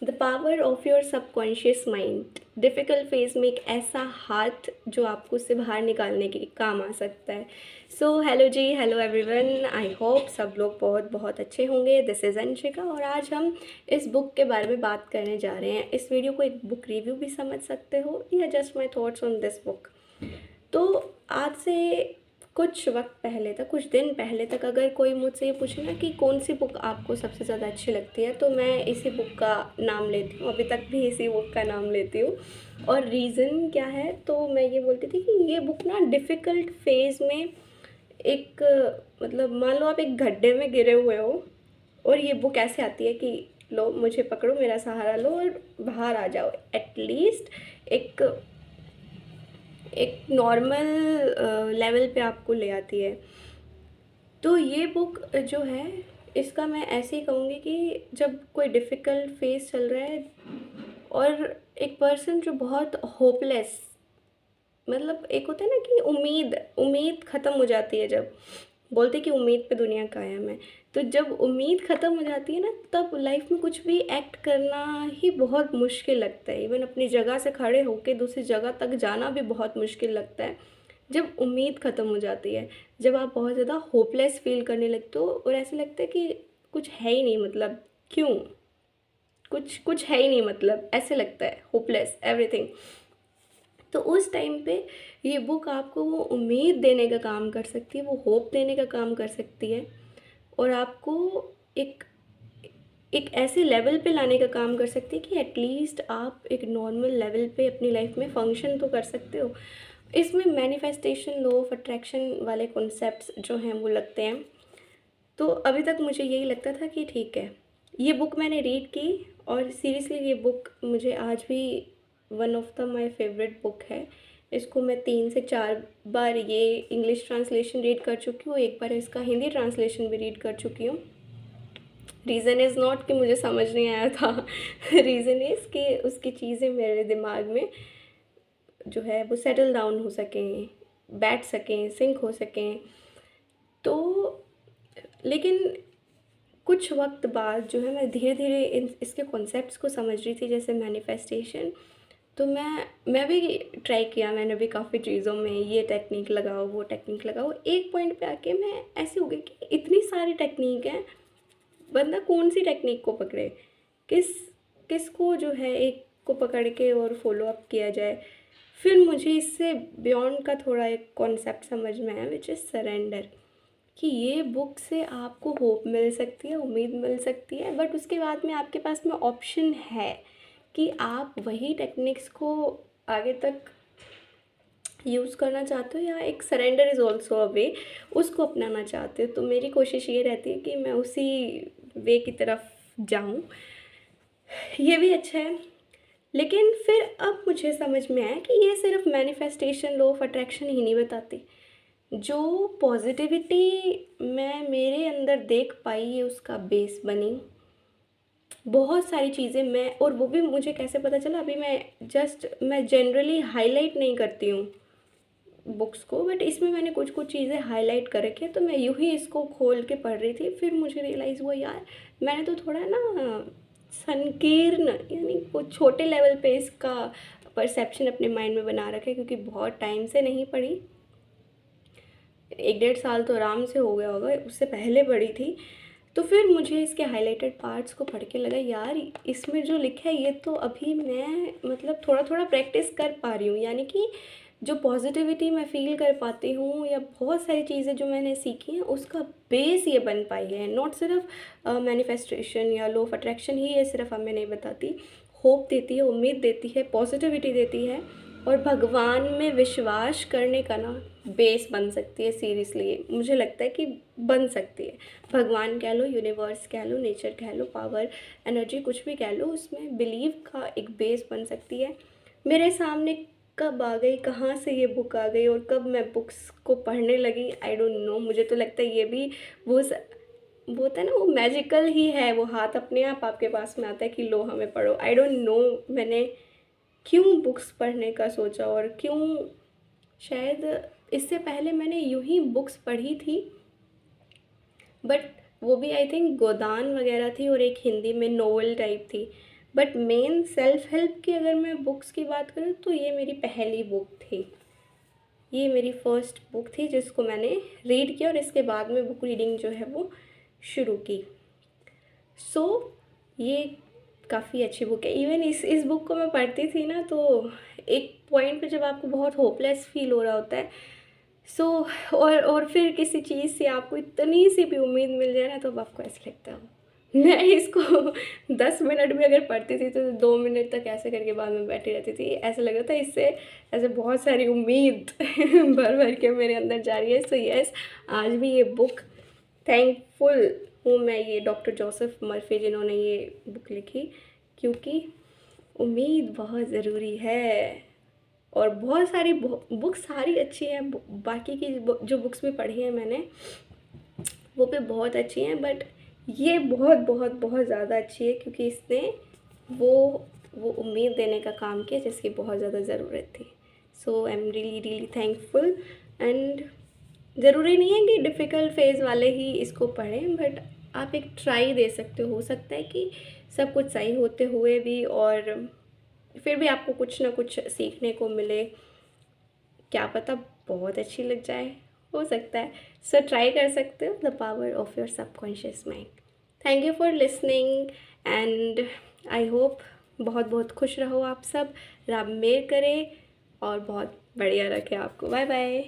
The power of your subconscious mind. Difficult phase में एक ऐसा हाथ जो आपको उससे बाहर निकालने के काम आ सकता है। सो हेलो जी, हेलो एवरीवन, आई होप सब लोग बहुत बहुत अच्छे होंगे। दिस इज़ अंशिका और आज हम इस बुक के बारे में बात करने जा रहे हैं। इस वीडियो को एक बुक रिव्यू भी समझ सकते हो या just my thoughts on this book. तो आज से कुछ वक्त पहले तक, कुछ दिन पहले तक अगर कोई मुझसे ये पूछे ना कि कौन सी बुक आपको सबसे ज़्यादा अच्छी लगती है, तो मैं इसी बुक का नाम लेती हूँ। अभी तक भी इसी बुक का नाम लेती हूँ। और रीज़न क्या है, तो मैं ये बोलती थी कि ये बुक ना डिफ़िकल्ट फेज़ में एक मतलब मान लो आप एक गड्ढे में गिरे हुए हो और ये बुक ऐसे आती है कि लो मुझे पकड़ो, मेरा सहारा लो और बाहर आ जाओ। एटलीस्ट एक एक नॉर्मल लेवल पे आपको ले आती है। तो ये बुक जो है, इसका मैं ऐसे ही कहूँगी कि जब कोई डिफ़िकल्ट फेज़ चल रहा है और एक पर्सन जो बहुत होपलेस, मतलब एक होता है ना कि उम्मीद उम्मीद ख़त्म हो जाती है, जब बोलते कि उम्मीद पे दुनिया कायम है। तो जब उम्मीद ख़त्म हो जाती है ना, तब लाइफ में कुछ भी एक्ट करना ही बहुत मुश्किल लगता है। इवन अपनी जगह से खड़े होके दूसरी जगह तक जाना भी बहुत मुश्किल लगता है जब उम्मीद ख़त्म हो जाती है। जब आप बहुत ज़्यादा होपलेस फील करने लगते हो और ऐसे लगता है कि कुछ है ही नहीं, मतलब क्यों, कुछ कुछ है ही नहीं, मतलब ऐसे लगता है, होपलेस एवरीथिंग। तो उस टाइम पे ये बुक आपको वो उम्मीद देने का काम कर सकती है, वो होप देने का काम कर सकती है और आपको एक एक ऐसे लेवल पे लाने का काम कर सकती है कि एटलीस्ट आप एक नॉर्मल लेवल पे अपनी लाइफ में फंक्शन तो कर सकते हो। इसमें मैनिफेस्टेशन, लॉ ऑफ अट्रैक्शन वाले कॉन्सेप्ट्स जो हैं वो लगते हैं। तो अभी तक मुझे यही लगता था कि ठीक है, ये बुक मैंने रीड की और सीरियसली ये बुक मुझे आज भी one of the my favourite book है। इसको मैं 3 से 4 बार ये इंग्लिश ट्रांसलेशन रीड कर चुकी हूँ, एक बार इसका हिंदी ट्रांसलेशन भी रीड कर चुकी हूँ। रीज़न इज़ नॉट कि मुझे समझ नहीं आया था रीज़न इज़ कि उसकी चीज़ें मेरे दिमाग में जो है वो सेटल डाउन हो सकें, बैठ सकें, सिंक हो सकें। तो लेकिन कुछ वक्त बाद जो है मैं धीरे धीरे इन इसके कॉन्सेप्ट्स को समझ रही थी, जैसे मैनिफेस्टेशन। तो मैं भी ट्राई किया, मैंने भी काफ़ी चीज़ों में ये टेक्निक लगाओ, वो टेक्निक लगाओ। एक पॉइंट पे आके मैं ऐसी हो गई कि इतनी सारी टेक्निक हैं, बंदा कौन सी टेक्निक को पकड़े, किस किसको जो है एक को पकड़ के और फॉलो अप किया जाए। फिर मुझे इससे बियॉन्ड का थोड़ा एक कॉन्सेप्ट समझ में आया, विच इज़ सरेंडर। कि ये बुक से आपको होप मिल सकती है, उम्मीद मिल सकती है, बट उसके बाद में आपके पास में ऑप्शन है कि आप वही टेक्निक्स को आगे तक यूज़ करना चाहते हो या एक सरेंडर इज़ ऑल्सो अ वे, उसको अपनाना चाहते हो। तो मेरी कोशिश ये रहती है कि मैं उसी वे की तरफ जाऊँ। ये भी अच्छा है। लेकिन फिर अब मुझे समझ में आया कि ये सिर्फ मैनिफेस्टेशन, लॉ ऑफ अट्रैक्शन ही नहीं बताती। जो पॉजिटिविटी मैं मेरे अंदर देख पाई है उसका बेस बनी बहुत सारी चीज़ें। मैं और वो भी मुझे कैसे पता चला, अभी मैं जनरली हाईलाइट नहीं करती हूँ बुक्स को, बट इसमें मैंने कुछ कुछ चीज़ें हाईलाइट कर रखी है। तो मैं यूँ ही इसको खोल के पढ़ रही थी, फिर मुझे रियलाइज़ हुआ यार मैंने तो थोड़ा ना संकीर्ण, यानी वो छोटे लेवल पे इसका परसेप्शन अपने माइंड में बना रखा है, क्योंकि बहुत टाइम से नहीं पढ़ी। 1 डेढ़ साल तो आराम से हो गया होगा, उससे पहले पढ़ी थी। तो फिर मुझे इसके हाइलाइटेड पार्ट्स को पढ़ के लगा यार इसमें जो लिखा है ये तो अभी मैं मतलब थोड़ा थोड़ा प्रैक्टिस कर पा रही हूँ। यानी कि जो पॉजिटिविटी मैं फ़ील कर पाती हूँ या बहुत सारी चीज़ें जो मैंने सीखी हैं उसका बेस ये बन पाई है। नॉट सिर्फ मैनिफेस्टेशन या लॉ ऑफ अट्रैक्शन ही ये सिर्फ हमें नहीं बताती, होप देती है, उम्मीद देती है, पॉजिटिविटी देती है और भगवान में विश्वास करने का ना बेस बन सकती है। सीरियसली मुझे लगता है कि बन सकती है। भगवान कह लो, यूनिवर्स कह लो, नेचर कह लो, पावर, एनर्जी, कुछ भी कह लो, उसमें बिलीव का एक बेस बन सकती है। मेरे सामने कब आ गई, कहाँ से ये बुक आ गई और कब मैं बुक्स को पढ़ने लगी, आई डोंट नो। मुझे तो लगता है ये भी वो होता है ना, वो मैजिकल ही है, वो हाथ अपने आप आपके पास में आता है कि लो हमें पढ़ो। आई डोंट नो मैंने क्यों बुक्स पढ़ने का सोचा और क्यों, शायद इससे पहले मैंने यूं ही बुक्स पढ़ी थी, बट वो भी आई थिंक गोदान वगैरह थी और एक हिंदी में नोवेल टाइप थी। बट मेन सेल्फ हेल्प की अगर मैं बुक्स की बात करूँ तो ये मेरी पहली बुक थी। ये मेरी फर्स्ट बुक थी जिसको मैंने रीड किया और इसके बाद में बुक रीडिंग जो है वो शुरू की। सो ये काफ़ी अच्छी बुक है। इवन इस बुक को मैं पढ़ती थी ना, तो एक पॉइंट पे जब आपको बहुत होपलेस फील हो रहा होता है, सो और फिर किसी चीज़ से आपको इतनी सी भी उम्मीद मिल जाए ना, तो अब आपको ऐसा लगता है। मैं इसको 10 मिनट भी अगर पढ़ती थी तो 2 मिनट तक ऐसे करके बाद में बैठी रहती थी। ऐसा लग रहा था इससे ऐसे बहुत सारी उम्मीद भर भर के मेरे अंदर जा रही है। सो यस, आज भी ये बुक थैंकफुल हूँ मैं ये डॉक्टर जोसेफ मर्फी जिन्होंने ये बुक लिखी, क्योंकि उम्मीद बहुत ज़रूरी है। और बहुत सारी बुक्स सारी अच्छी हैं, बाकी की जो बुक्स भी पढ़ी हैं मैंने वो भी बहुत अच्छी हैं, बट ये बहुत बहुत बहुत ज़्यादा अच्छी है क्योंकि इसने वो उम्मीद देने का काम किया जिसकी बहुत ज़्यादा ज़रूरत थी। So I am really really thankful. And ज़रूरी नहीं है कि डिफ़िकल्ट फेज़ वाले ही इसको पढ़ें, बट आप एक ट्राई दे सकते हो सकता है कि सब कुछ सही होते हुए भी और फिर भी आपको कुछ ना कुछ सीखने को मिले, क्या पता बहुत अच्छी लग जाए, हो सकता है। सो ट्राई कर सकते हो the power of your subconscious mind. Thank you for listening and I hope बहुत बहुत खुश रहो आप सब, रब मेहर करे और बहुत बढ़िया रखे आपको। Bye bye.